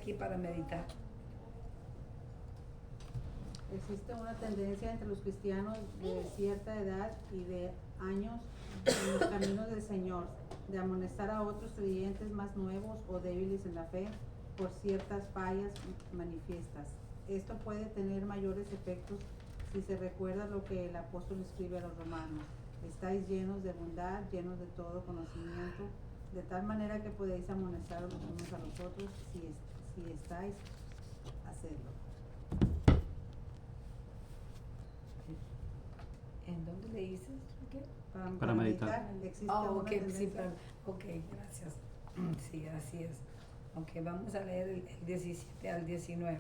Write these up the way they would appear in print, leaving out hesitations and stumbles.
aquí para meditar? Existe una tendencia entre los cristianos de cierta edad y de años en los caminos del Señor, de amonestar a otros creyentes más nuevos o débiles en la fe por ciertas fallas manifiestas. Esto puede tener mayores efectos si se recuerda lo que el apóstol escribe a los romanos. Estáis llenos de bondad, llenos de todo conocimiento, de tal manera que podéis amonestar los unos a los otros si estáis a hacerlo. ¿En dónde le dices? ¿Qué? Para meditar. Existe una Ok, sí, tendencia. ok, gracias. Sí, así es. Ok, vamos a leer el 17 al 19.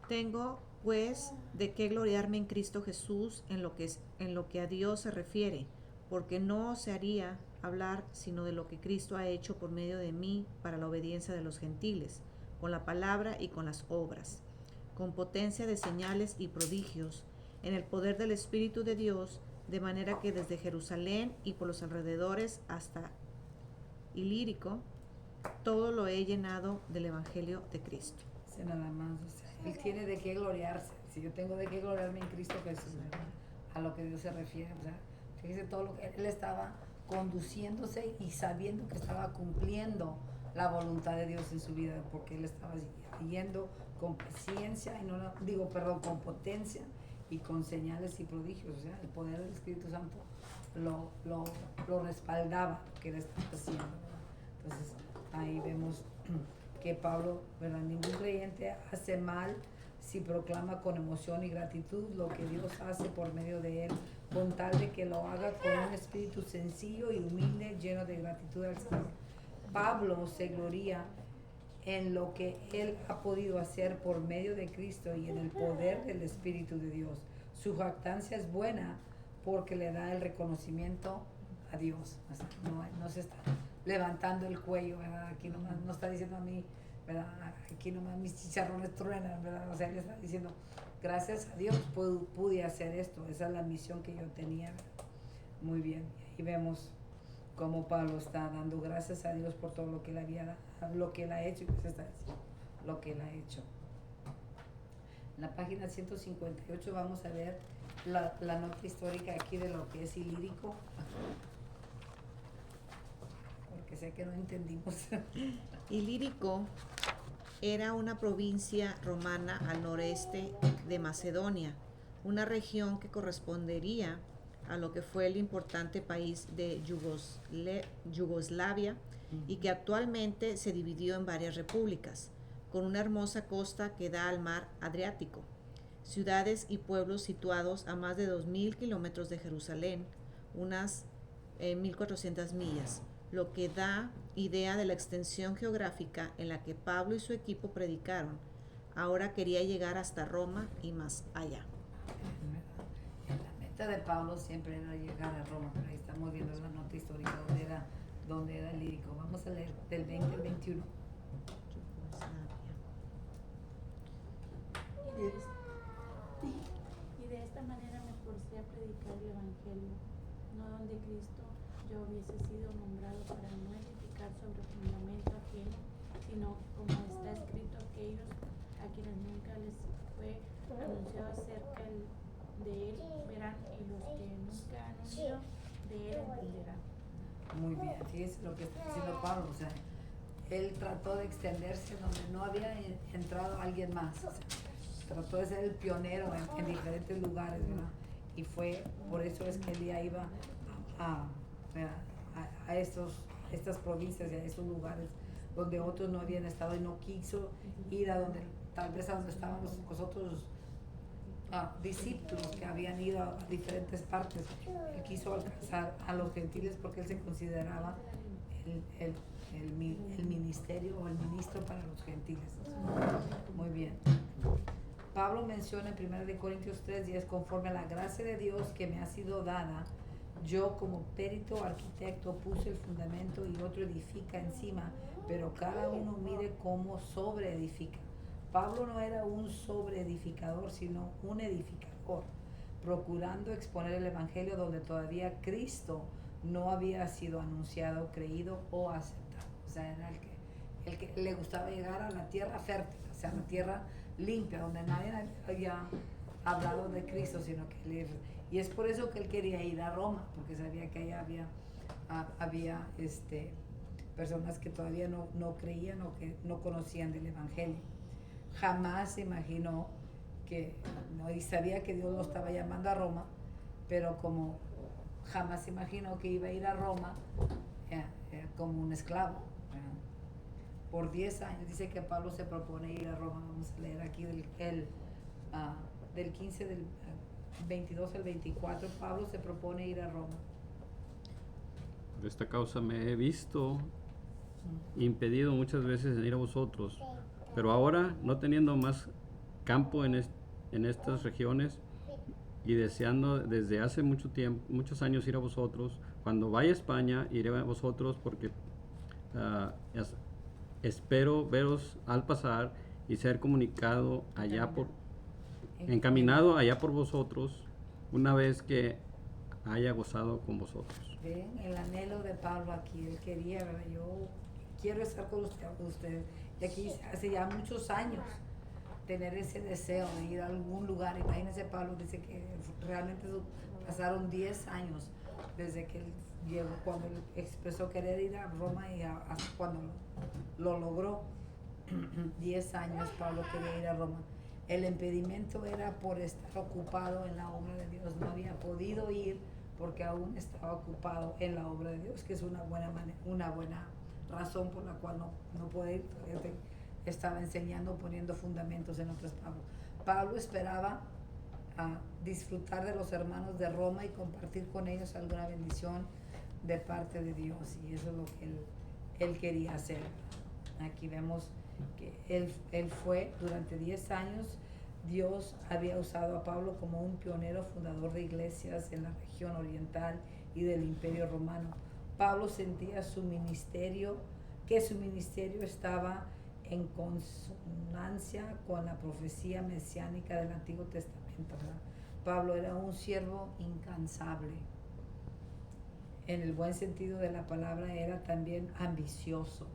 Tengo, pues, de qué gloriarme en Cristo Jesús en lo que a Dios se refiere, porque no osaría hablar sino de lo que Cristo ha hecho por medio de mí para la obediencia de los gentiles, con la palabra y con las obras, con potencia de señales y prodigios, en el poder del Espíritu de Dios, de manera que desde Jerusalén y por los alrededores hasta Ilírico, todo lo he llenado del Evangelio de Cristo. Dice nada más, o sea, él tiene de qué gloriarse. Si yo tengo de qué gloriarme en Cristo Jesús, ¿verdad? A lo que Dios se refiere. O sea, fíjese todo lo que él estaba conduciéndose y sabiendo que estaba cumpliendo la voluntad de Dios en su vida, porque él estaba yendo con paciencia, y no, con potencia y con señales y prodigios. O sea, el poder del Espíritu Santo lo respaldaba lo que él estaba haciendo, ¿verdad? Entonces, ahí vemos que Pablo, ¿verdad? Ningún creyente hace mal si proclama con emoción y gratitud lo que Dios hace por medio de él, con tal de que lo haga con un espíritu sencillo y humilde, lleno de gratitud al Señor. Pablo se gloria en lo que él ha podido hacer por medio de Cristo y en el poder del Espíritu de Dios. Su jactancia es buena porque le da el reconocimiento a Dios. No se está levantando el cuello, ¿verdad? Aquí nomás no está diciendo a mí, ¿verdad? Aquí nomás mis chicharrones truenan, ¿verdad? O sea, él está diciendo, gracias a Dios pude hacer esto. Esa es la misión que yo tenía, ¿verdad? Muy bien. Y vemos cómo Pablo está dando gracias a Dios por todo lo que él lo que él ha hecho, y pues está diciendo lo que él ha hecho. En la página 158 vamos a ver la nota histórica aquí de lo que es Ilírico, porque sé que no entendimos. Ilírico era una provincia romana al noreste de Macedonia, una región que correspondería a lo que fue el importante país de Yugoslavia y que actualmente se dividió en varias repúblicas, con una hermosa costa que da al mar Adriático, ciudades y pueblos situados a más de 2.000 kilómetros de Jerusalén, unas 1.400 millas, lo que da idea de la extensión geográfica en la que Pablo y su equipo predicaron. Ahora quería llegar hasta Roma y más allá. La meta de Pablo siempre era llegar a Roma, pero ahí estamos viendo la nota histórica donde era Ilírico. Vamos a leer del 20 al 21. Y de esta manera me esforcé a predicar el Evangelio, no donde Cristo yo hubiese sido nombrado para no edificar sobre fundamento ajeno, sino como está escrito, aquellos a quienes nunca les fue anunciado acerca de él verán, y los que nunca han oído de él entenderán. Muy bien, fíjense lo que está diciendo Pablo, o sea, él trató de extenderse donde no había entrado alguien más, o sea, trató de ser el pionero en diferentes lugares, ¿verdad? Y fue, por eso es que él ya iba a estas provincias y a estos lugares donde otros no habían estado, y no quiso ir a donde, tal vez a donde estaban los otros discípulos que habían ido a diferentes partes. Él quiso alcanzar a los gentiles porque él se consideraba el ministerio o el ministro para los gentiles. Muy bien. Pablo menciona en 1 Corintios 3:10, conforme a la gracia de Dios que me ha sido dada, yo como perito arquitecto puse el fundamento y otro edifica encima, pero cada uno mire cómo sobreedifica. Pablo no era un sobreedificador, sino un edificador, procurando exponer el Evangelio donde todavía Cristo no había sido anunciado, creído o aceptado. O sea, era el que le gustaba llegar a la tierra fértil, o sea, la tierra limpia, donde nadie había hablado de Cristo, sino que y es por eso que él quería ir a Roma, porque sabía que allá había personas que todavía no creían o que no conocían del Evangelio. Jamás se imaginó y sabía que Dios lo estaba llamando a Roma, pero como jamás se imaginó que iba a ir a Roma como un esclavo. Por 10 años dice que Pablo se propone ir a Roma. Vamos a leer aquí del 15 del 22 al 24. Pablo se propone ir a Roma. Por esta causa me he visto impedido muchas veces en ir a vosotros, pero ahora, no teniendo más campo en estas regiones y deseando desde hace muchos años ir a vosotros, cuando vaya a España iré a vosotros, porque espero veros al pasar y ser comunicado encaminado allá por vosotros, una vez que haya gozado con vosotros. Ven el anhelo de Pablo aquí, él quería, ¿verdad? Yo quiero estar con ustedes. Y aquí hace ya muchos años tener ese deseo de ir a algún lugar. Imagínense, Pablo dice que realmente pasaron 10 años desde que él llegó, cuando él expresó querer ir a Roma y hasta cuando lo logró. 10 años Pablo quería ir a Roma. El impedimento era por estar ocupado en la obra de Dios. No había podido ir porque aún estaba ocupado en la obra de Dios, que es una buena razón por la cual no puede ir. Estaba enseñando, poniendo fundamentos en otras palabras. Pablo esperaba disfrutar de los hermanos de Roma y compartir con ellos alguna bendición de parte de Dios, y eso es lo que él quería hacer. Aquí vemos que él fue durante 10 años. Dios había usado a Pablo como un pionero fundador de iglesias en la región oriental y del Imperio Romano. Pablo sentía que su ministerio estaba en consonancia con la profecía mesiánica del Antiguo Testamento, ¿verdad? Pablo era un siervo incansable. En el buen sentido de la palabra, era también ambicioso,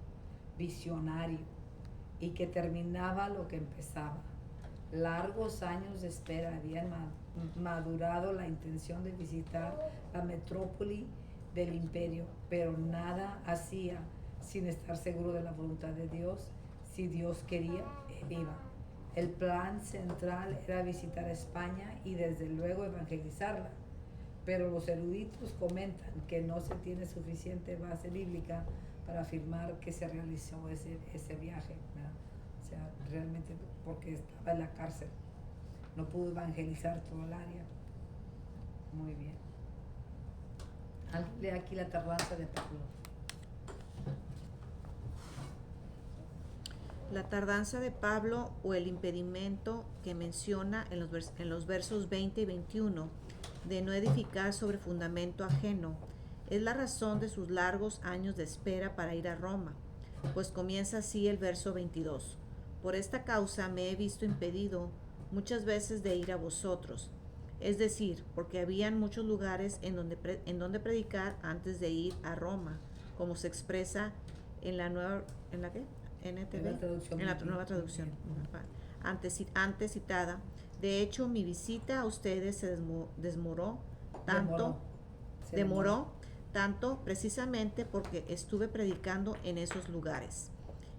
visionario, y que terminaba lo que empezaba. Largos años de espera habían madurado la intención de visitar la metrópoli del imperio, pero nada hacía sin estar seguro de la voluntad de Dios. Si Dios quería, él iba. El plan central era visitar España y desde luego evangelizarla, pero los eruditos comentan que no se tiene suficiente base bíblica para afirmar que se realizó ese viaje, ¿verdad? O sea, realmente porque estaba en la cárcel, no pudo evangelizar todo el área. Muy bien. Alguien lee aquí la tardanza de Pablo. La tardanza de Pablo, o el impedimento que menciona en los versos 20 y 21 de no edificar sobre fundamento ajeno, es la razón de sus largos años de espera para ir a Roma, pues comienza así el verso 22. Por esta causa me he visto impedido muchas veces de ir a vosotros, es decir, porque habían muchos lugares en donde predicar antes de ir a Roma, como se expresa en la nueva, ¿en la qué? NTV, en la nueva traducción antes citada. De hecho, mi visita a ustedes se demoró tanto precisamente porque estuve predicando en esos lugares.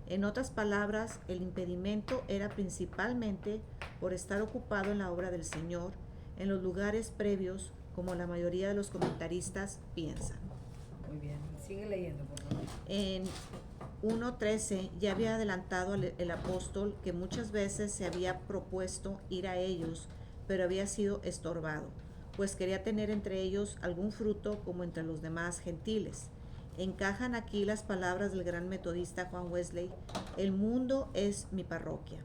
En otras palabras, el impedimento era principalmente por estar ocupado en la obra del Señor en los lugares previos, como la mayoría de los comentaristas piensan. Muy bien, sigue leyendo, por favor. En 1:13 ya había adelantado el apóstol que muchas veces se había propuesto ir a ellos, pero había sido estorbado, pues quería tener entre ellos algún fruto como entre los demás gentiles. Encajan aquí las palabras del gran metodista Juan Wesley: el mundo es mi parroquia.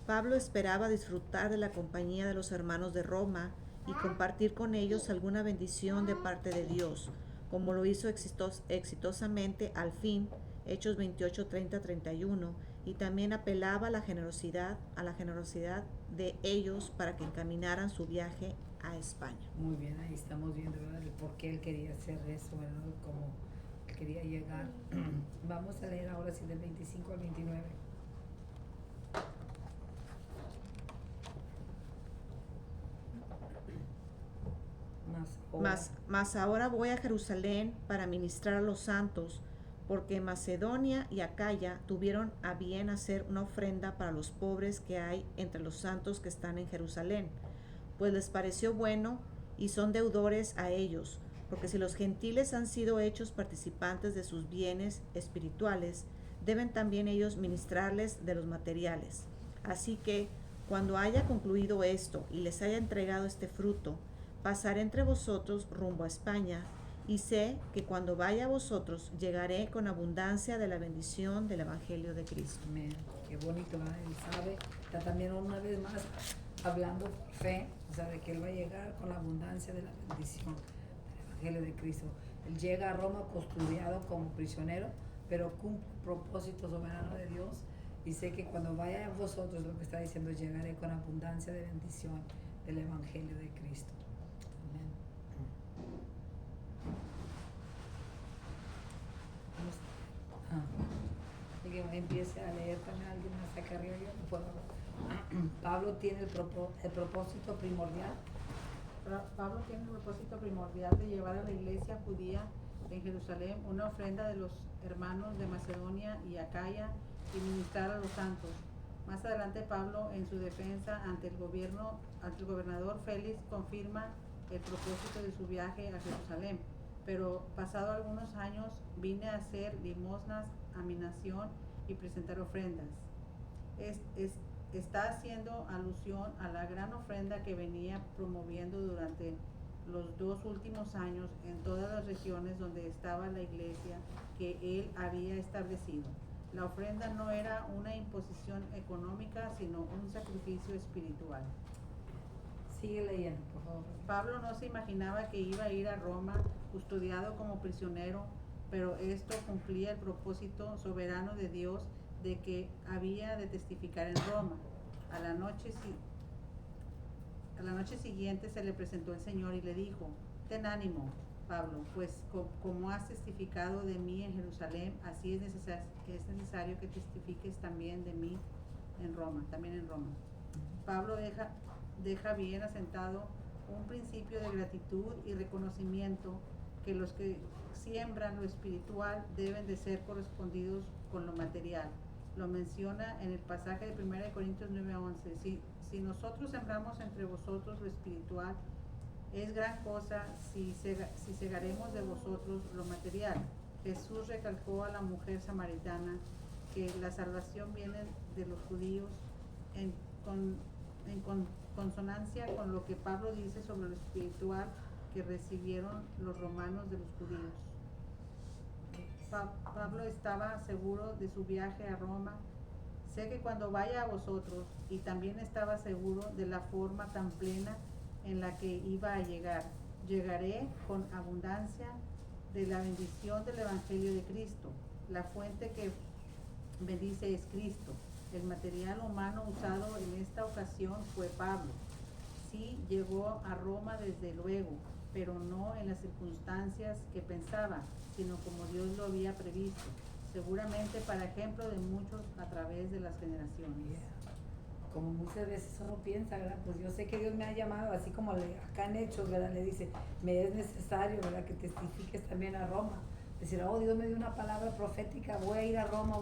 Pablo esperaba disfrutar de la compañía de los hermanos de Roma y compartir con ellos alguna bendición de parte de Dios, como lo hizo exitosamente al fin, Hechos 28, 30, 31, y también apelaba a la generosidad de ellos para que encaminaran su viaje a España. Muy bien, ahí estamos viendo, ¿verdad?, el por qué él quería hacer eso, ¿verdad? Como quería llegar. Vamos a leer ahora sí del 25 al 29. Mas ahora voy a Jerusalén para ministrar a los santos, porque Macedonia y Acaya tuvieron a bien hacer una ofrenda para los pobres que hay entre los santos que están en Jerusalén, pues les pareció bueno y son deudores a ellos, porque si los gentiles han sido hechos participantes de sus bienes espirituales, deben también ellos ministrarles de los materiales. Así que, cuando haya concluido esto y les haya entregado este fruto, pasaré entre vosotros rumbo a España, y sé que cuando vaya a vosotros llegaré con abundancia de la bendición del Evangelio de Cristo. Amén. Qué bonito, ¿verdad? Él sabe, está también una vez más hablando por fe, o sea, de que Él va a llegar con la abundancia de la bendición del Evangelio de Cristo. Él llega a Roma custodiado como prisionero, pero cumple el propósito soberano de Dios. Y sé que cuando vaya a vosotros, lo que está diciendo, llegaré con abundancia de bendición del Evangelio de Cristo. Amén. Así que empiece a leer también alguien más acá arriba, yo no puedo. Pablo tiene el propósito primordial. Pablo tiene el propósito primordial de llevar a la iglesia judía en Jerusalén una ofrenda de los hermanos de Macedonia y Acaya y ministrar a los santos. Más adelante Pablo, en su defensa ante el gobernador Félix, confirma el propósito de su viaje a Jerusalén. Pero pasado algunos años vine a hacer limosnas a mi nación y presentar ofrendas. Está haciendo alusión a la gran ofrenda que venía promoviendo durante los 2 últimos años en todas las regiones donde estaba la iglesia que él había establecido. La ofrenda no era una imposición económica, sino un sacrificio espiritual. Sigue leyendo, por favor. Pablo no se imaginaba que iba a ir a Roma custodiado como prisionero, pero esto cumplía el propósito soberano de Dios de que había de testificar en Roma. A la noche siguiente se le presentó el Señor y le dijo: ten ánimo, Pablo, pues como has testificado de mí en Jerusalén, así es necesario que testifiques también de mí en Roma, Pablo deja bien asentado un principio de gratitud y reconocimiento que los que siembran lo espiritual deben de ser correspondidos con lo material. Lo menciona en el pasaje de 1 Corintios 9:11. Si nosotros sembramos entre vosotros lo espiritual, es gran cosa si segaremos de vosotros lo material. Jesús recalcó a la mujer samaritana que la salvación viene de los judíos en consonancia con lo que Pablo dice sobre lo espiritual que recibieron los romanos de los judíos. Pablo estaba seguro de su viaje a Roma. Sé que cuando vaya a vosotros, y también estaba seguro de la forma tan plena en la que iba a llegar. Llegaré con abundancia de la bendición del Evangelio de Cristo. La fuente que bendice es Cristo. El material humano usado en esta ocasión fue Pablo. Sí, llegó a Roma desde luego, pero no en las circunstancias que pensaba, sino como Dios lo había previsto, seguramente para ejemplo de muchos a través de las generaciones. Como muchas veces uno piensa, ¿verdad? Pues yo sé que Dios me ha llamado, así como acá en Hechos, ¿verdad? Le dice, me es necesario, ¿verdad? Que testifiques también a Roma. Decir, oh, Dios me dio una palabra profética, voy a ir a Roma,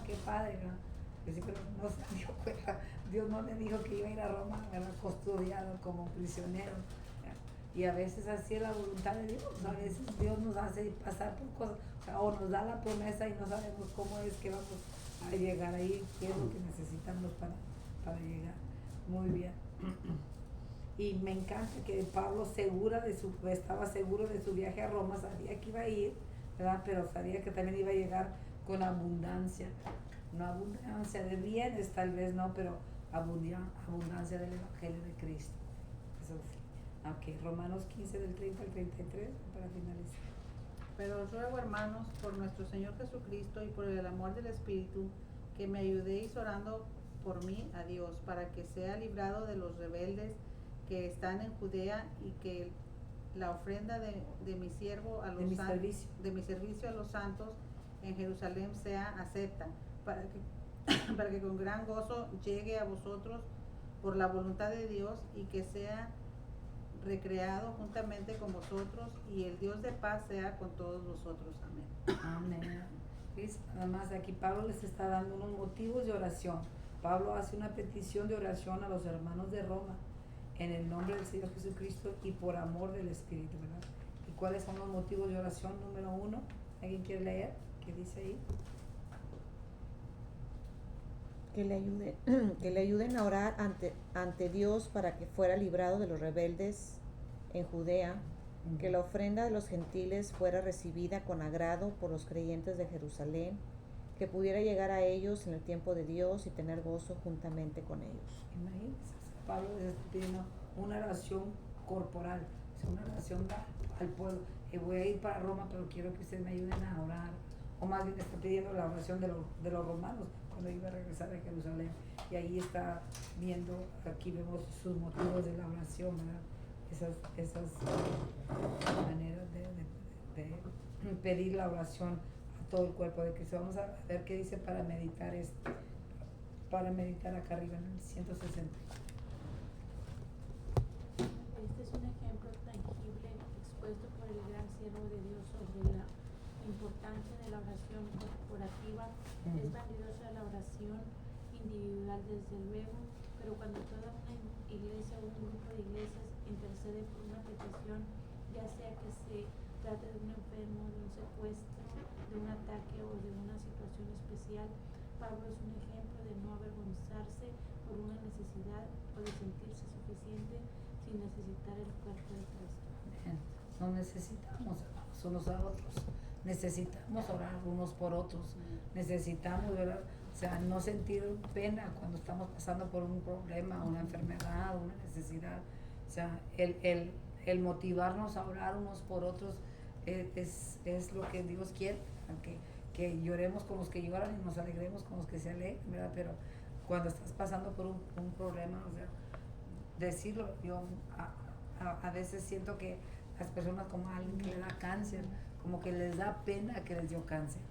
qué padre, ¿verdad? Decir, pero no se dio cuenta, Dios no le dijo que iba a ir a Roma, ¿verdad? Custodiado como prisionero. Y a veces así es la voluntad de Dios, a veces Dios nos hace pasar por cosas, o nos da la promesa y no sabemos cómo es que vamos a llegar ahí, qué es lo que necesitamos para llegar. Muy bien. Y me encanta que Pablo estaba seguro de su viaje a Roma, sabía que iba a ir, ¿verdad? Pero sabía que también iba a llegar con abundancia, no abundancia de bienes tal vez, no, pero abundancia del Evangelio de Cristo. Eso sí. Ok, Romanos 15 del 30 al 33 para finalizar. Pero os ruego, hermanos, por nuestro Señor Jesucristo y por el amor del Espíritu, que me ayudéis orando por mí a Dios, para que sea librado de los rebeldes que están en Judea y que la ofrenda de mi siervo a los De mi santos, servicio. de mi servicio a los santos en Jerusalén sea acepta, para que, para que con gran gozo llegue a vosotros por la voluntad de Dios y que sea recreado juntamente con vosotros, y el Dios de paz sea con todos vosotros. Amén. Amén. ¿Ves? Además aquí Pablo les está dando unos motivos de oración. Pablo hace una petición de oración a los hermanos de Roma en el nombre del Señor Jesucristo y por amor del Espíritu, ¿verdad? ¿Y cuáles son los motivos de oración? Número 1, ¿alguien quiere leer? ¿Qué dice ahí? Que le ayuden a orar ante Dios para que fuera librado de los rebeldes en Judea, que la ofrenda de los gentiles fuera recibida con agrado por los creyentes de Jerusalén, que pudiera llegar a ellos en el tiempo de Dios y tener gozo juntamente con ellos. Imagínense, Pablo les está pidiendo una oración corporal, o sea, una oración al pueblo. Voy a ir para Roma, pero quiero que ustedes me ayuden a orar. O más bien está pidiendo la oración de los romanos cuando iba a regresar a Jerusalén. Y ahí está viendo, aquí vemos sus motivos de la oración, ¿verdad? Esas maneras de pedir la oración a todo el cuerpo de Cristo. Vamos a ver qué dice para meditar acá arriba en el 160. Este es un ejemplo tangible expuesto por el gran siervo de Dios sobre la importancia de la oración corporativa. Es valiosa la oración individual, desde luego, pero cuando toda una iglesia o un grupo de iglesias intercede por una petición, ya sea que se trate de un enfermo, de un secuestro, de un ataque o de una situación especial, Pablo es un ejemplo de no avergonzarse por una necesidad o de sentirse suficiente sin necesitar el cuerpo de Cristo. Nos necesitamos, hermanos, unos a otros. Necesitamos orar unos por otros. Necesitamos, ¿verdad? O sea, no sentir pena cuando estamos pasando por un problema, una enfermedad, una necesidad. O sea, el motivarnos a orar unos por otros es lo que Dios quiere, que lloremos con los que lloran y nos alegremos con los que se alegran, ¿verdad? Pero cuando estás pasando por un problema, o sea, decirlo, yo a veces siento que las personas, como a alguien que le da cáncer, como que les da pena que les dio cáncer.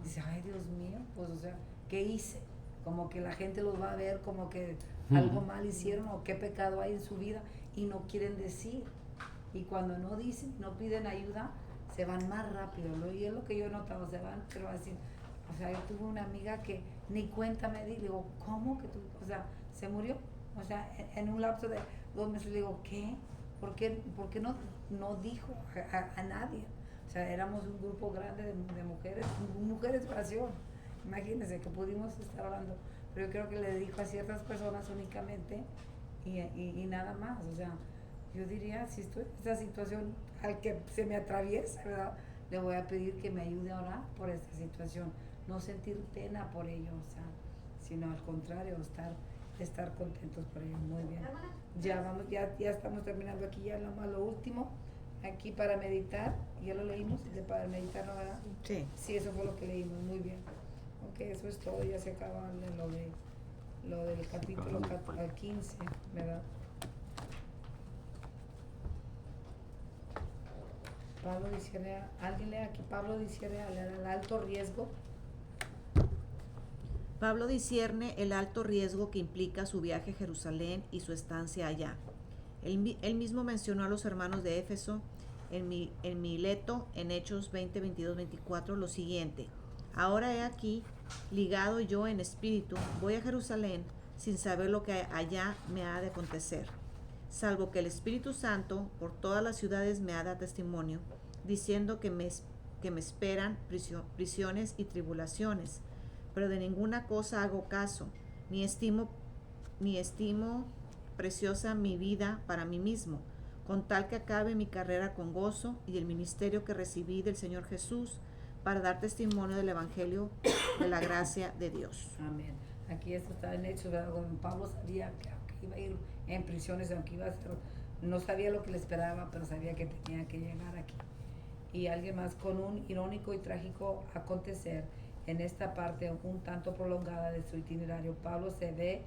Dice, ay, Dios mío, pues, o sea, ¿qué hice? Como que la gente los va a ver como que algo mal hicieron o qué pecado hay en su vida y no quieren decir. Y cuando no dicen, no piden ayuda, se van más rápido. Y es lo que yo he notado, se van, pero así. O sea, yo tuve una amiga que ni cuenta me di, le digo, ¿cómo que tú? O sea, se murió. O sea, en un lapso de 2 meses le digo, ¿qué? ¿Por qué no dijo a nadie? O sea, éramos un grupo grande de mujeres de oración. Imagínense que pudimos estar hablando, pero yo creo que le dijo a ciertas personas únicamente y nada más. O sea, yo diría, si estoy en esta situación, al que se me atraviesa, ¿verdad? Le voy a pedir que me ayude a orar por esta situación. No sentir pena por ello, o sea, sino al contrario, estar contentos por ello. Muy bien. Ya estamos terminando aquí, ya lo último. Aquí para meditar, ya lo leímos, para meditar, ¿no, verdad? Sí. Sí, eso fue lo que leímos, muy bien. Ok, eso es todo, ya se acaba lo del capítulo 15, ¿verdad? Pablo dice, alguien lee aquí, Pablo dice al alto riesgo. Pablo discierne el alto riesgo que implica su viaje a Jerusalén y su estancia allá. Él mismo mencionó a los hermanos de Éfeso en Mileto, en Hechos 20, 22, 24, lo siguiente: ahora he aquí, ligado yo en espíritu, voy a Jerusalén sin saber lo que allá me ha de acontecer, salvo que el Espíritu Santo por todas las ciudades me ha dado testimonio, diciendo que me esperan prisiones y tribulaciones, pero de ninguna cosa hago caso, ni estimo preciosa mi vida para mí mismo, con tal que acabe mi carrera con gozo y el ministerio que recibí del Señor Jesús para dar testimonio del Evangelio de la gracia de Dios. Amén. Aquí esto está en Hechos, ¿verdad? Cuando Pablo sabía que iba a ir en prisiones, aunque iba a ser, no sabía lo que le esperaba, pero sabía que tenía que llegar aquí. Y alguien más, con un irónico y trágico acontecer en esta parte un tanto prolongada de su itinerario, Pablo se ve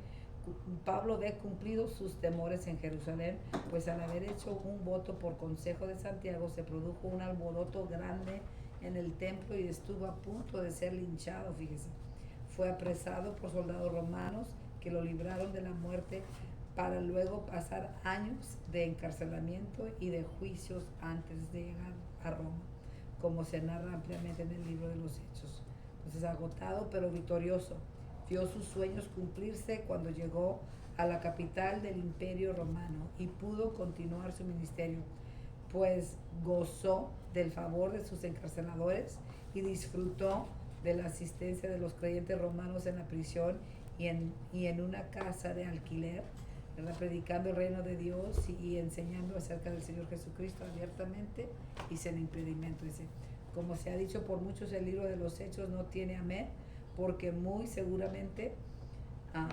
Pablo ve cumplidos sus temores en Jerusalén, pues al haber hecho un voto por consejo de Santiago se produjo un alboroto grande en el templo y estuvo a punto de ser linchado, fíjese. Fue apresado por soldados romanos que lo libraron de la muerte para luego pasar años de encarcelamiento y de juicios antes de llegar a Roma, como se narra ampliamente en el libro de los Hechos. Entonces, agotado pero victorioso, vio sus sueños cumplirse cuando llegó a la capital del Imperio Romano y pudo continuar su ministerio, pues gozó del favor de sus encarceladores y disfrutó de la asistencia de los creyentes romanos en la prisión y en una casa de alquiler, ¿verdad? Predicando el reino de Dios y enseñando acerca del Señor Jesucristo abiertamente y sin impedimento. Dice, como se ha dicho por muchos, el libro de los Hechos no tiene amén, porque muy seguramente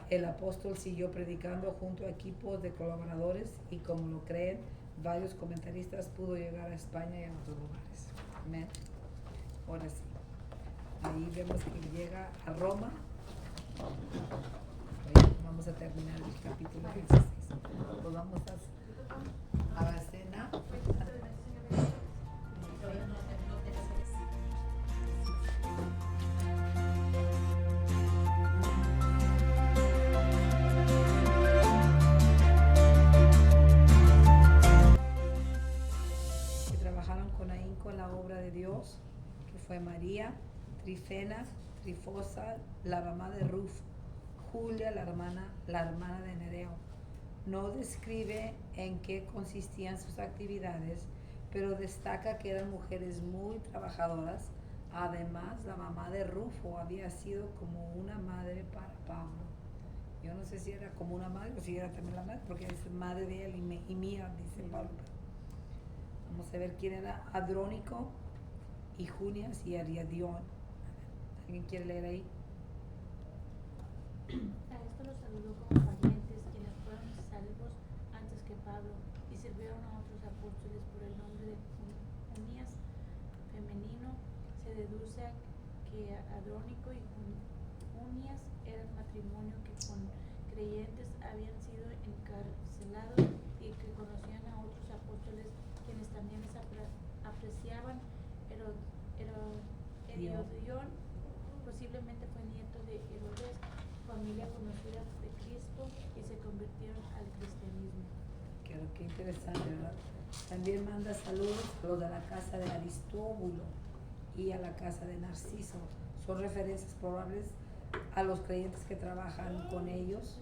el apóstol siguió predicando junto a equipos de colaboradores y, como lo creen varios comentaristas, pudo llegar a España y a otros lugares. Amén. Ahora sí, ahí vemos que llega a Roma. Ahí vamos a terminar el capítulo 16. Pues vamos a la cena. Que trabajaron con ahínco en la obra de Dios, que fue María, Trifena, Trifosa, la mamá de Rufo, Julia, la hermana de Nereo. No describe en qué consistían sus actividades, pero destaca que eran mujeres muy trabajadoras. Además, la mamá de Rufo había sido como una madre para Pablo. Yo no sé si era como una madre o si era también la madre, porque es madre de él y mía, dice Pablo. Vamos a ver quién era Adrónico y Junias y Ariadión. ¿Alguien quiere leer ahí? A esto los saludó como parientes, quienes fueron salvos antes que Pablo, y sirvieron a otros apóstoles por el nombre de Unías femenino. Se deduce que Adrónico y Unías eran matrimonio que con creyentes habían sido encarcelados y que conocían a otros apóstoles, quienes también les apreciaban. Herodión posiblemente fue nieto de Herodes, familia conocida de Cristo, y se convirtieron al cristianismo. Qué interesante, ¿verdad? También manda saludos a los de la casa de Aristóbulo y a la casa de Narciso. Son referencias probables a los creyentes que trabajan con ellos,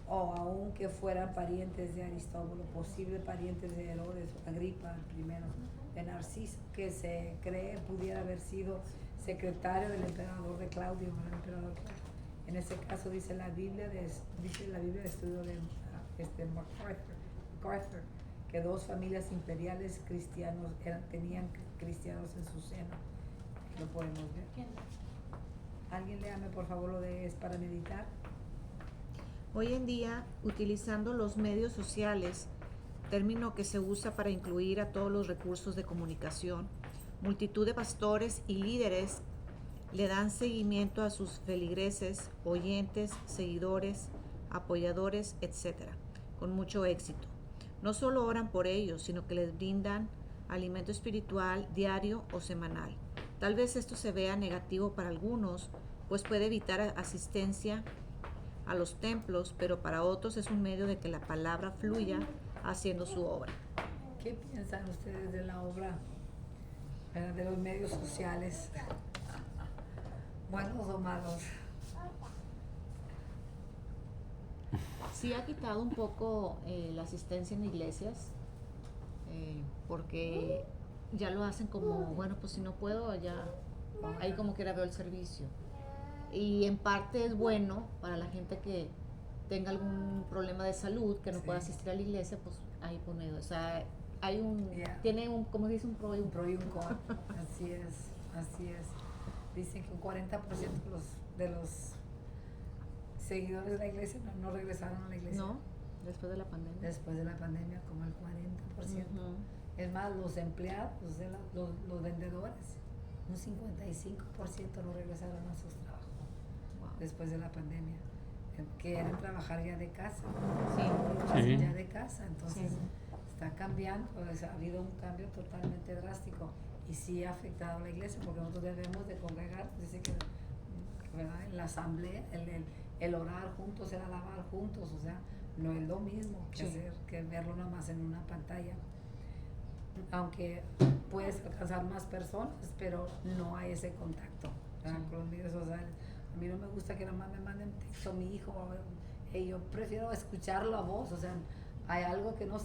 o aunque fueran parientes de Aristóbulo, posibles parientes de Herodes, Agripa primero, de Narciso, que se cree pudiera haber sido secretario del emperador de Claudio, el emperador Claudio. En ese caso dice la Biblia de estudio de MacArthur, que dos familias imperiales cristianos tenían cristianos en su seno. Lo podemos ver. Alguien léame por favor lo de es para meditar. Hoy en día, utilizando los medios sociales, término que se usa para incluir a todos los recursos de comunicación, multitud de pastores y líderes le dan seguimiento a sus feligreses, oyentes, seguidores, apoyadores, etc., con mucho éxito. No solo oran por ellos, sino que les brindan alimento espiritual diario o semanal. Tal vez esto se vea negativo para algunos, pues puede evitar asistencia a los templos, pero para otros es un medio de que la palabra fluya haciendo su obra. ¿Qué piensan ustedes de la obra, de los medios sociales? ¿Buenos o malos? Sí ha quitado un poco la asistencia en iglesias, porque ya lo hacen como, bueno, pues si no puedo, ya ahí como quiera veo el servicio. Y en parte es bueno para la gente que tenga algún problema de salud, que no pueda asistir a la iglesia, pues ahí pone, o sea, hay tiene un, como dice, un pro y un pro y un con. Así es. Dicen que un 40% de los seguidores de la iglesia no regresaron a la iglesia. No, después de la pandemia. Después de la pandemia, como el 40%. Es más, los empleados, los vendedores, un 55% no regresaron a sus trabajos después de la pandemia. quieren trabajar ya de casa. Sí. Ya de casa, entonces Sí. está cambiando, pues, ha habido un cambio totalmente drástico y sí ha afectado a la iglesia porque nosotros debemos de congregar, dice que ¿verdad? En la asamblea, el orar juntos, el alabar juntos, o sea, no es lo mismo que, Sí. que verlo nada más en una pantalla, aunque puedes alcanzar más personas, pero no hay ese contacto, ¿verdad? Sí. Con los medios sociales. A mí no me gusta que nada más me manden texto a mi hijo, yo prefiero escuchar la voz, o sea, hay algo que no,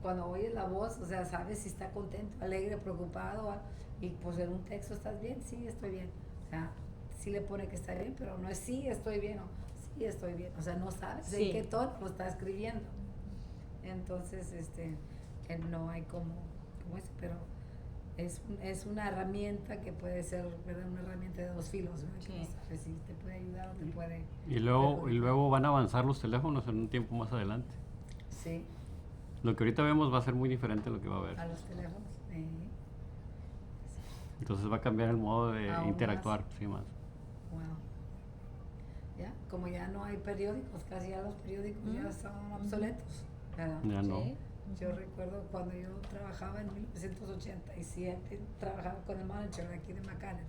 cuando oyes la voz, o sea, sabes si está contento, alegre, preocupado, y pues en un texto estás bien, sí, estoy bien, o sea, sí le pone que está bien, pero no es sí, estoy bien, o sí, estoy bien, o sea, no sabes Sí. en qué tono lo está escribiendo. Entonces, no hay como eso, pero es una herramienta que puede ser, ¿verdad? Una herramienta de dos filos, ¿verdad? Que Sí. no sabes si te puede ayudar o te puede... Y luego van a avanzar los teléfonos en un tiempo más adelante. Sí, Lo que ahorita vemos va a ser muy diferente a lo que va a haber. a los teléfonos. Entonces va a cambiar el modo de Aún interactuar, sí, más. Wow. Ya, como ya no hay periódicos, casi ya los periódicos ya son obsoletos, ¿verdad? Ya no. Sí. Yo recuerdo cuando yo trabajaba en 1987, trabajaba con el manager de aquí de McAllen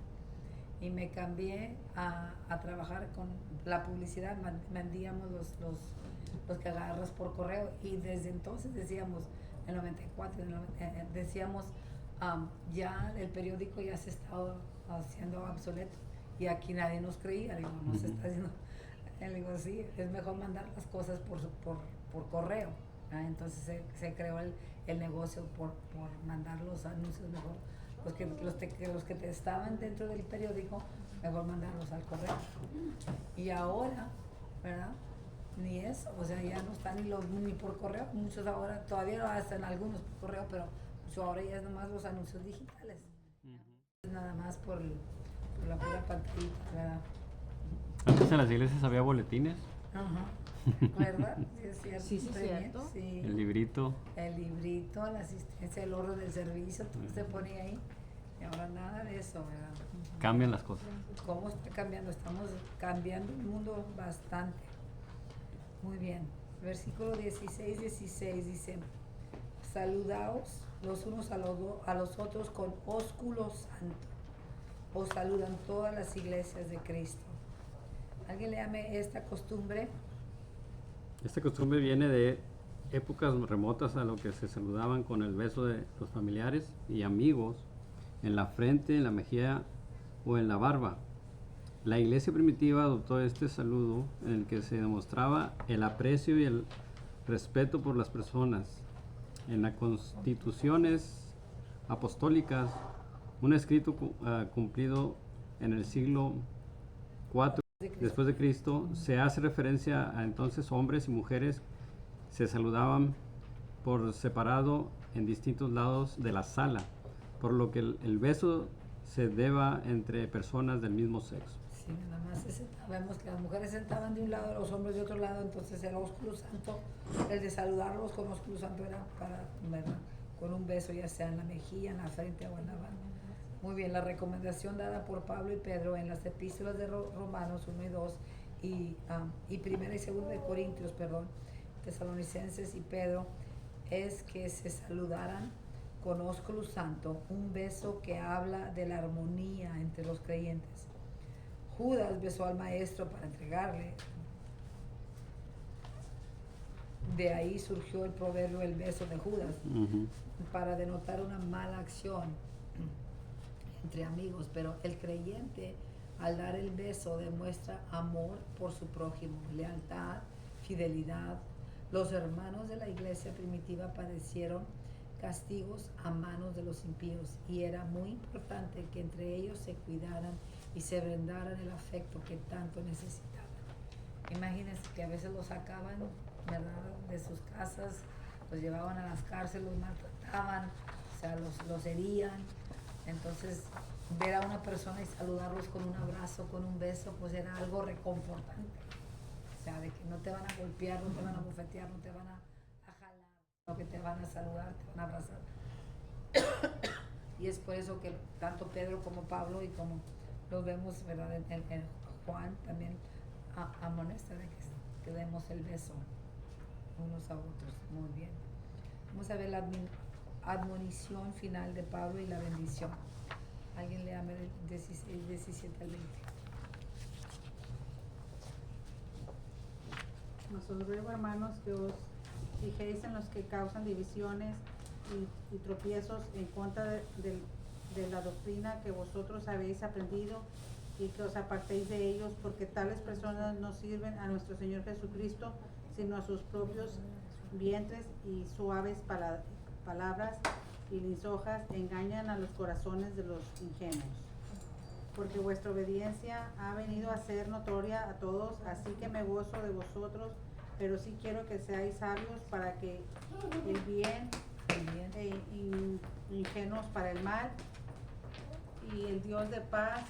y me cambié a trabajar con la publicidad, mandíamos los que agarras por correo y desde entonces decíamos, en el 94, decíamos, ya el periódico ya se estaba haciendo obsoleto y aquí nadie nos creía, digo, no se está haciendo, le digo, sí, es mejor mandar las cosas por correo. Entonces se creó el negocio por mandar los anuncios mejor, los que te estaban dentro del periódico, mejor mandarlos al correo. Y ahora, ¿verdad? Ni eso, o sea, ya no están ni por correo, muchos ahora, todavía lo hacen algunos por correo, pero mucho ahora ya es nomás los anuncios digitales. Es nada más por la pura pantallita, ¿verdad? Antes en las iglesias había boletines, Ajá. ¿Verdad? Sí, es cierto. Sí, sí, Premios, cierto. sí. el librito. El librito, la asistencia, el orden del servicio, todo se ponía ahí. Y ahora nada de eso, ¿verdad? Cambian las cosas. ¿Cómo está cambiando? Estamos cambiando el mundo bastante. Muy bien. Versículo 16 dice, saludaos los unos a los otros con ósculo santo. Os saludan todas las iglesias de Cristo. ¿Alguien le llame esta costumbre? Esta costumbre viene de épocas remotas a lo que se saludaban con el beso de los familiares y amigos en la frente, en la mejilla o en la barba. La iglesia primitiva adoptó este saludo en el que se demostraba el aprecio y el respeto por las personas. En las constituciones apostólicas, un escrito cumplido en el siglo IV después de Cristo, se hace referencia a entonces hombres y mujeres se saludaban por separado en distintos lados de la sala, por lo que el beso se deba entre personas del mismo sexo. Sí, nada más vemos que las mujeres sentaban de un lado, los hombres de otro lado, entonces el ósculo santo, el de saludarlos con ósculo santo era para, ¿verdad? Con un beso, ya sea en la mejilla, en la frente o en la barba. Muy bien, la recomendación dada por Pablo y Pedro en las epístolas de Romanos 1 y 2 y primera y segunda de Corintios, Tesalonicenses y Pedro, es que se saludaran con ósculo santo, un beso que habla de la armonía entre los creyentes. Judas besó al maestro para entregarle. De ahí surgió el proverbio el beso de Judas, para denotar una mala acción entre amigos, pero el creyente al dar el beso demuestra amor por su prójimo, lealtad, fidelidad. Los hermanos de la iglesia primitiva padecieron castigos a manos de los impíos y era muy importante que entre ellos se cuidaran y se brindaran el afecto que tanto necesitaban. Imagínense que a veces los sacaban, ¿verdad?, de sus casas, los llevaban a las cárceles, los maltrataban, o sea, los herían. Entonces, ver a una persona y saludarlos con un abrazo, con un beso, pues era algo reconfortante. O sea, de que no te van a golpear, no te van a bofetear, no te van a jalar, sino que te van a saludar, te van a abrazar. Y es por eso que tanto Pedro como Pablo y como los vemos, ¿verdad?, en Juan también, amonesta de que demos el beso unos a otros. Muy bien. Vamos a ver la admonición final de Pablo y la bendición. Alguien léame del 16, 17 al 20. Os ruego, hermanos, que os fijéis en los que causan divisiones y tropiezos en contra de la doctrina que vosotros habéis aprendido, y que os apartéis de ellos, porque tales personas no sirven a nuestro Señor Jesucristo, sino a sus propios vientres, y suaves palabras y lisonjas engañan a los corazones de los ingenuos. Porque vuestra obediencia ha venido a ser notoria a todos, así que me gozo de vosotros, pero sí quiero que seáis sabios para que el bien ingenuos para el mal, y el Dios de paz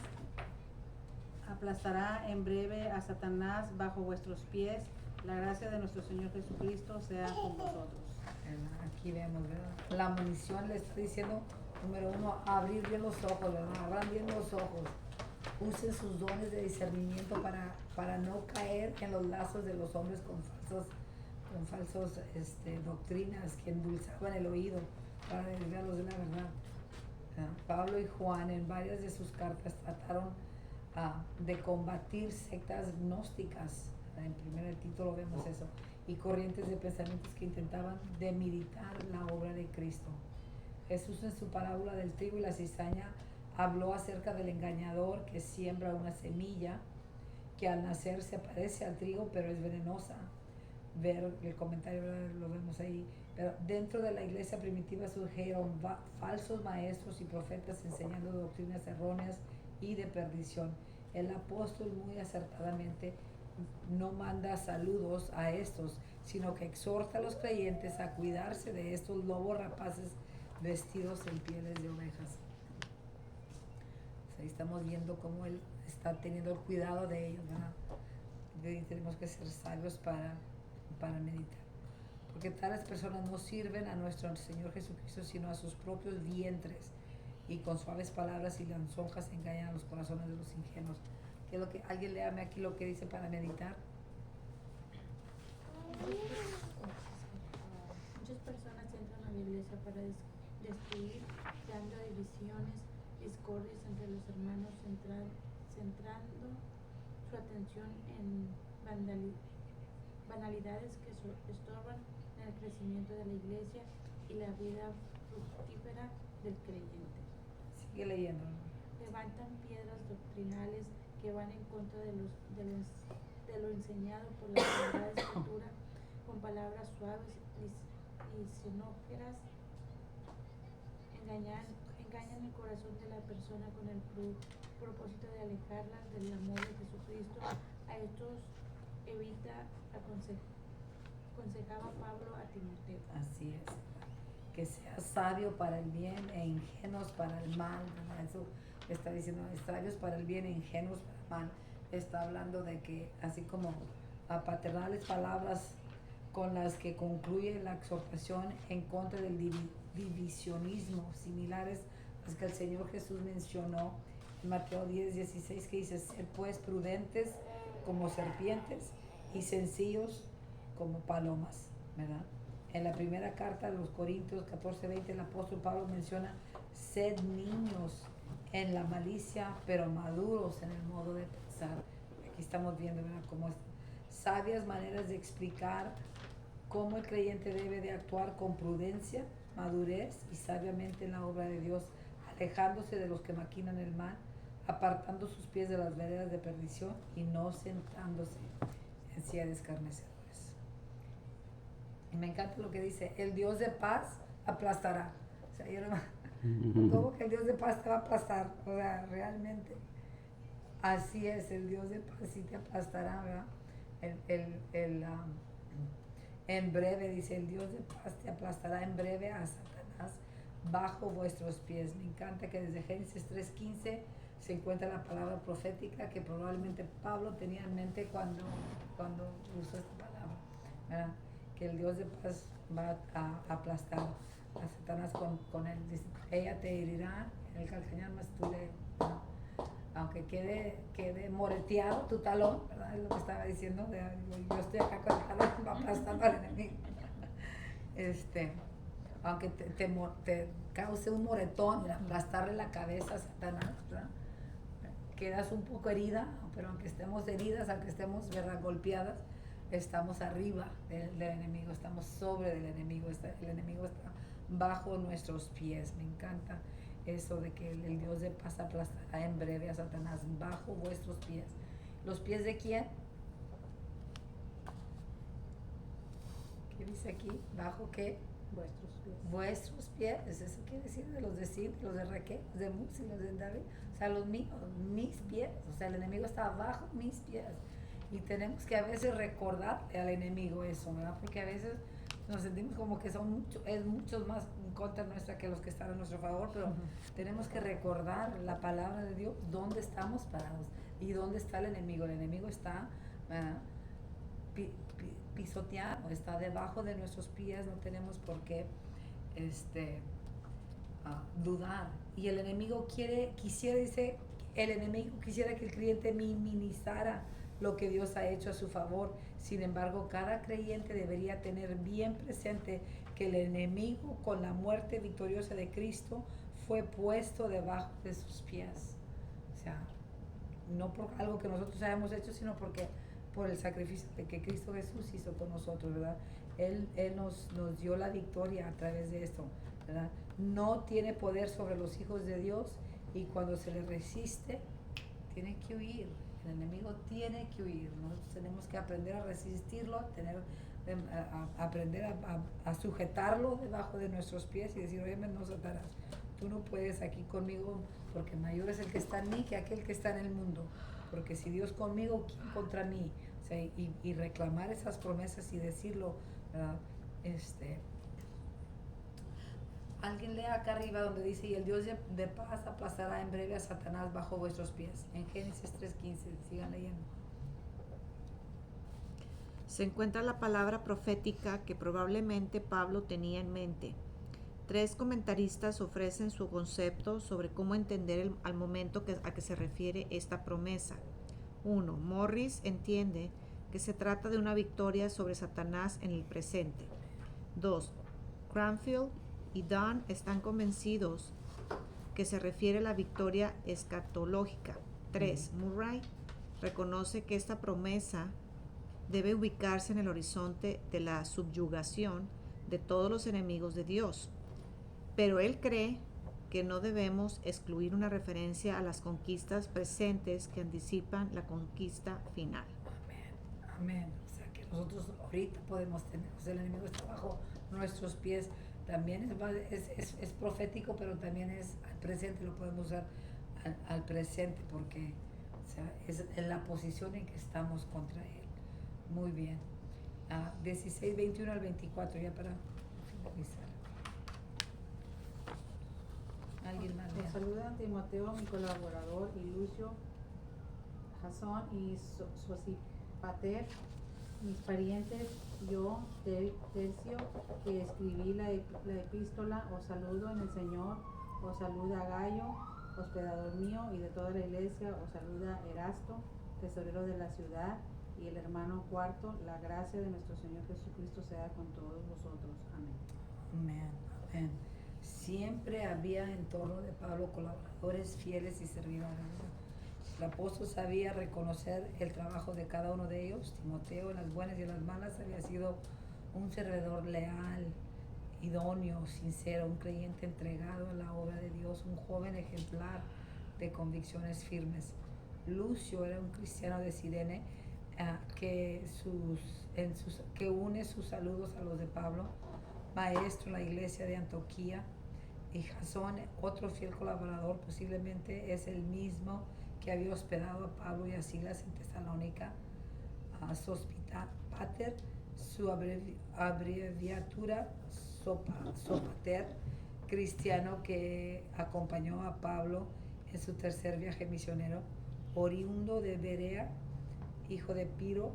aplastará en breve a Satanás bajo vuestros pies. La gracia de nuestro Señor Jesucristo sea con vosotros. Aquí vemos, ¿verdad? La munición le está diciendo, número 1, abrir bien los ojos, ¿verdad? Abran bien los ojos. Usen sus dones de discernimiento para no caer en los lazos de los hombres con falsos doctrinas que endulzaban el oído para desviarlos de la verdad. Pablo y Juan en varias de sus cartas trataron de combatir sectas gnósticas. En primer título vemos eso, y corrientes de pensamientos que intentaban demilitar la obra de Cristo. Jesús, en su parábola del trigo y la cizaña, habló acerca del engañador que siembra una semilla que al nacer se parece al trigo, pero es venenosa. Ver el comentario, lo vemos ahí. Pero dentro de la iglesia primitiva surgieron falsos maestros y profetas enseñando doctrinas erróneas y de perdición. El apóstol muy acertadamente no manda saludos a estos, sino que exhorta a los creyentes a cuidarse de estos lobos rapaces vestidos en pieles de ovejas. Ahí estamos viendo cómo él está teniendo el cuidado de ellos, ¿verdad? Tenemos que ser sabios para meditar, porque tales personas no sirven a nuestro Señor Jesucristo, sino a sus propios vientres, y con suaves palabras y lisonjas engañan a los corazones de los ingenuos. ¿Qué es lo que alguien léame aquí lo que dice para meditar? Muchas personas entran a la iglesia para destruir, creando divisiones, discordias entre los hermanos, centrando su atención en banalidades que estorban en el crecimiento de la iglesia y la vida fructífera del creyente. Sigue leyendo. Levantan piedras doctrinales que van en contra de lo enseñado por la Sagrada Escritura, con palabras suaves y lisonjeras engañan el corazón de la persona con el propósito de alejarla del amor de Jesucristo. A estos aconsejaba Pablo a Timoteo. Así es, que sea sabio para el bien e ingenuos para el mal, ¿verdad? Eso está diciendo, sabios para el bien e ingenuos para el mal. Está hablando de que, así como a paternales palabras con las que concluye la exhortación en contra del divisionismo, similares a las que el Señor Jesús mencionó en Mateo 10:16, que dice: ser pues prudentes como serpientes y sencillos como palomas, ¿verdad? En la primera carta de los Corintios 14:20, el apóstol Pablo menciona: sed niños en la malicia, pero maduros en el modo de pensar. Aquí estamos viendo, ¿verdad?, cómo sabias maneras de explicar cómo el creyente debe de actuar con prudencia, madurez y sabiamente en la obra de Dios, alejándose de los que maquinan el mal, apartando sus pies de las veredas de perdición y no sentándose en silla de escarnecedores. Y me encanta lo que dice: el Dios de paz aplastará. O sea, yo no, ¿cómo que el Dios de paz te va a aplastar? O sea, realmente así es, el Dios de paz sí te aplastará, ¿verdad? En breve, dice, el Dios de paz te aplastará en breve a Satanás bajo vuestros pies. Me encanta que desde Génesis 3:15 se encuentra la palabra profética que probablemente Pablo tenía en mente cuando usó esta palabra, ¿verdad? Que el Dios de paz va a aplastar a Satanás con él. Dice: ella te herirá en el calcañar, mas tú le aunque quede moreteado tu talón, ¿verdad? Es lo que estaba diciendo, yo estoy acá con el talón aplastando al enemigo. Aunque te cause un moretón y aplastarle la cabeza a Satanás, ¿verdad? Quedas un poco herida, pero aunque estemos heridas, aunque estemos, ¿verdad?, golpeadas, estamos arriba del enemigo, estamos sobre del enemigo, el enemigo está bajo nuestros pies. Me encanta eso de que el Dios de paz aplastará en breve a Satanás bajo vuestros pies. ¿Los pies de quién? ¿Qué dice aquí? ¿Bajo qué? Vuestros pies. Vuestros pies. Eso quiere decir de los de Sid, los de Raquel, los de Mus y los de David. O sea, los míos, mis pies. O sea, el enemigo está bajo mis pies. Y tenemos que a veces recordarle al enemigo eso, ¿verdad? Porque a veces nos sentimos como que es muchos más en contra nuestra que los que están a nuestro favor, pero tenemos que recordar la palabra de Dios, dónde estamos parados y dónde está el enemigo. El enemigo está pisoteado, está debajo de nuestros pies, no tenemos por qué dudar. Y el enemigo dice, el enemigo quisiera que el creyente minimizara lo que Dios ha hecho a su favor. Sin embargo, cada creyente debería tener bien presente que el enemigo, con la muerte victoriosa de Cristo, fue puesto debajo de sus pies. O sea, no por algo que nosotros hayamos hecho, sino por el sacrificio de que Cristo Jesús hizo por nosotros, ¿verdad? Él nos dio la victoria a través de esto, ¿verdad? No tiene poder sobre los hijos de Dios, y cuando se le resiste, tiene que huir. El enemigo tiene que huir. Nosotros tenemos que aprender a resistirlo, aprender a sujetarlo debajo de nuestros pies y decir, oye, no, Satanás, tú no puedes aquí conmigo, porque mayor es el que está en mí que aquel que está en el mundo. Porque si Dios conmigo, ¿quién contra mí? O sea, y reclamar esas promesas y decirlo, ¿verdad? Alguien lea acá arriba donde dice, y el Dios de paz aplastará en breve a Satanás bajo vuestros pies. En Génesis 3:15, sigan leyendo. Se encuentra la palabra profética que probablemente Pablo tenía en mente. 3 comentaristas ofrecen su concepto sobre cómo entender al momento a que se refiere esta promesa. 1. Morris entiende que se trata de una victoria sobre Satanás en el presente. 2. Cranfield y Dunn están convencidos que se refiere a la victoria escatológica. 3. Murray reconoce que esta promesa debe ubicarse en el horizonte de la subyugación de todos los enemigos de Dios, pero él cree que no debemos excluir una referencia a las conquistas presentes que anticipan la conquista final. Amén, amén. O sea, que nosotros ahorita podemos tener, o sea, el enemigo está bajo nuestros pies. También es profético, pero también es al presente, lo podemos usar al presente, porque, o sea, es en la posición en que estamos contra él. Muy bien. 16, 21 al 24, ya para finalizar. ¿Alguien más? Os saludan Timoteo, mi colaborador, y Lucio, Jasón y Sosipater, mis parientes, yo, Tercio, que escribí la epístola, os saludo en el Señor, os saluda Gallo, hospedador mío, y de toda la iglesia, os saluda Erasto, tesorero de la ciudad, y el hermano Cuarto. La gracia de nuestro Señor Jesucristo sea con todos vosotros. Amén. Amén, amén. Siempre había en torno de Pablo colaboradores fieles y servidores. El apóstol sabía reconocer el trabajo de cada uno de ellos. Timoteo, en las buenas y en las malas, había sido un servidor leal, idóneo, sincero, un creyente entregado a la obra de Dios, un joven ejemplar de convicciones firmes. Lucio era un cristiano de Cirene que une sus saludos a los de Pablo, maestro en la iglesia de Antioquía. Y Jasón, otro fiel colaborador, posiblemente es el mismo que había hospedado a Pablo y a Silas en Tesalónica. Sosipater, su abreviatura Sopater, cristiano que acompañó a Pablo en su tercer viaje misionero, oriundo de Berea, hijo de Piro,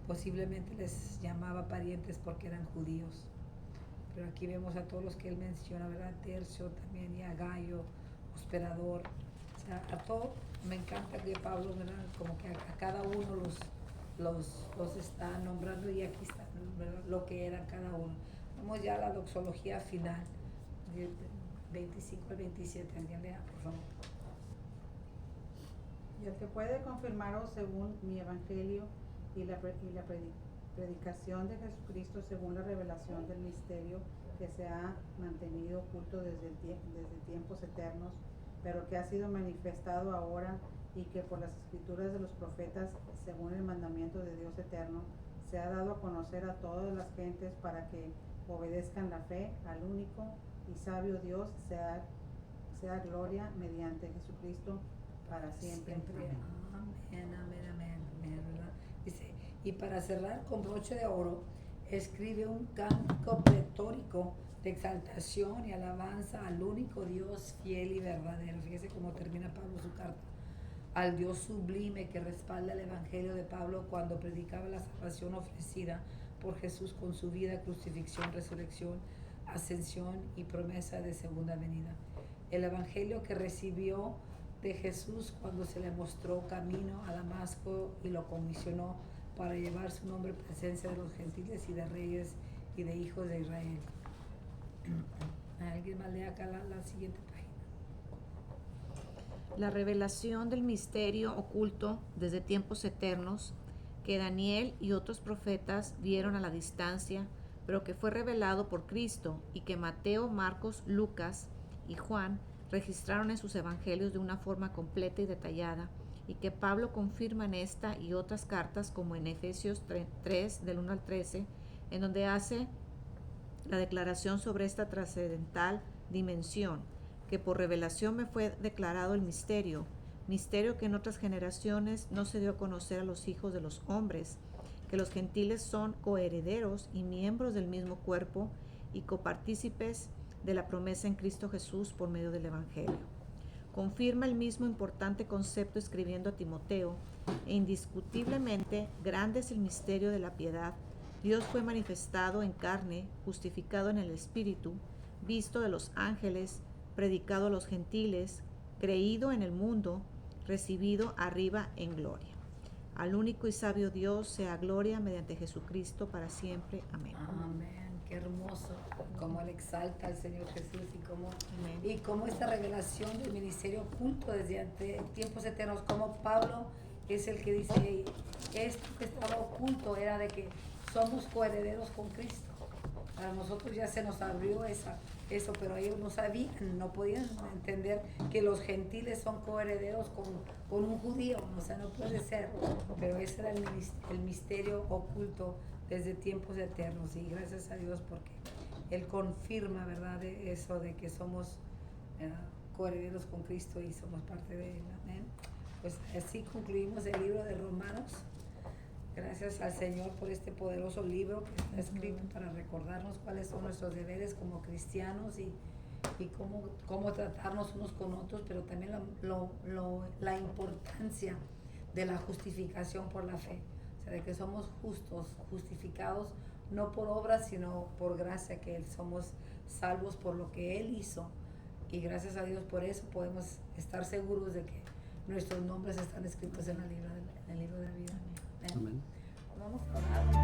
posiblemente les llamaba parientes porque eran judíos. Pero aquí vemos a todos los que él menciona, ¿verdad? Tercio también, y a Gallo, hospedador. O a todo, me encanta que Pablo, ¿verdad? Como que a cada uno los está nombrando y aquí está, ¿verdad? Lo que era cada uno. Vamos ya a la doxología final, del 25 al 27, alguien lea, por favor. Y el que puede confirmaros según mi evangelio y la predicación de Jesucristo según la revelación del misterio que se ha mantenido oculto desde tiempos eternos, pero que ha sido manifestado ahora y que por las escrituras de los profetas, según el mandamiento de Dios eterno, se ha dado a conocer a todas las gentes para que obedezcan la fe al único y sabio Dios, sea gloria mediante Jesucristo para siempre. Amén, amén, amén, amén, ¿verdad? Dice, y para cerrar con broche de oro, escribe un cántico pletórico de exaltación y alabanza al único Dios fiel y verdadero. Fíjese cómo termina Pablo su carta. Al Dios sublime que respalda el evangelio de Pablo cuando predicaba la salvación ofrecida por Jesús con su vida, crucifixión, resurrección, ascensión y promesa de segunda venida. El evangelio que recibió de Jesús cuando se le mostró camino a Damasco y lo comisionó para llevar su nombre en presencia de los gentiles y de reyes y de hijos de Israel. ¿Alguien más lee acá la siguiente página? La revelación del misterio oculto desde tiempos eternos que Daniel y otros profetas vieron a la distancia, pero que fue revelado por Cristo y que Mateo, Marcos, Lucas y Juan registraron en sus evangelios de una forma completa y detallada, y que Pablo confirma en esta y otras cartas, como en Efesios 3, del 1 al 13, en donde hace la declaración sobre esta trascendental dimensión, que por revelación me fue declarado el misterio que en otras generaciones no se dio a conocer a los hijos de los hombres, que los gentiles son coherederos y miembros del mismo cuerpo y copartícipes de la promesa en Cristo Jesús por medio del Evangelio. Confirma el mismo importante concepto escribiendo a Timoteo, e indiscutiblemente grande es el misterio de la piedad. Dios fue manifestado en carne, justificado en el Espíritu, visto de los ángeles, predicado a los gentiles, creído en el mundo, recibido arriba en gloria. Al único y sabio Dios sea gloria mediante Jesucristo para siempre. Amén. Amén. Qué hermoso, como Él exalta al Señor Jesús y cómo esta revelación del ministerio oculto desde tiempos eternos, como Pablo es el que dice, esto que estaba oculto era de que somos coherederos con Cristo. Para nosotros ya se nos abrió eso, pero ellos no sabían, no podían entender que los gentiles son coherederos con un judío, o sea, no puede ser, pero ese era el misterio oculto desde tiempos eternos, y gracias a Dios porque Él confirma, ¿verdad?, de eso, de que somos coherederos con Cristo y somos parte de Él. Amén. Pues así concluimos el libro de Romanos. Gracias al Señor por este poderoso libro que está escrito para recordarnos cuáles son nuestros deberes como cristianos y cómo tratarnos unos con otros, pero también la importancia de la justificación por la fe. O sea, de que somos justificados no por obras, sino por gracia, que somos salvos por lo que Él hizo. Y gracias a Dios por eso podemos estar seguros de que nuestros nombres están escritos en el libro de la vida. Amén. Amén. Vamos a orar.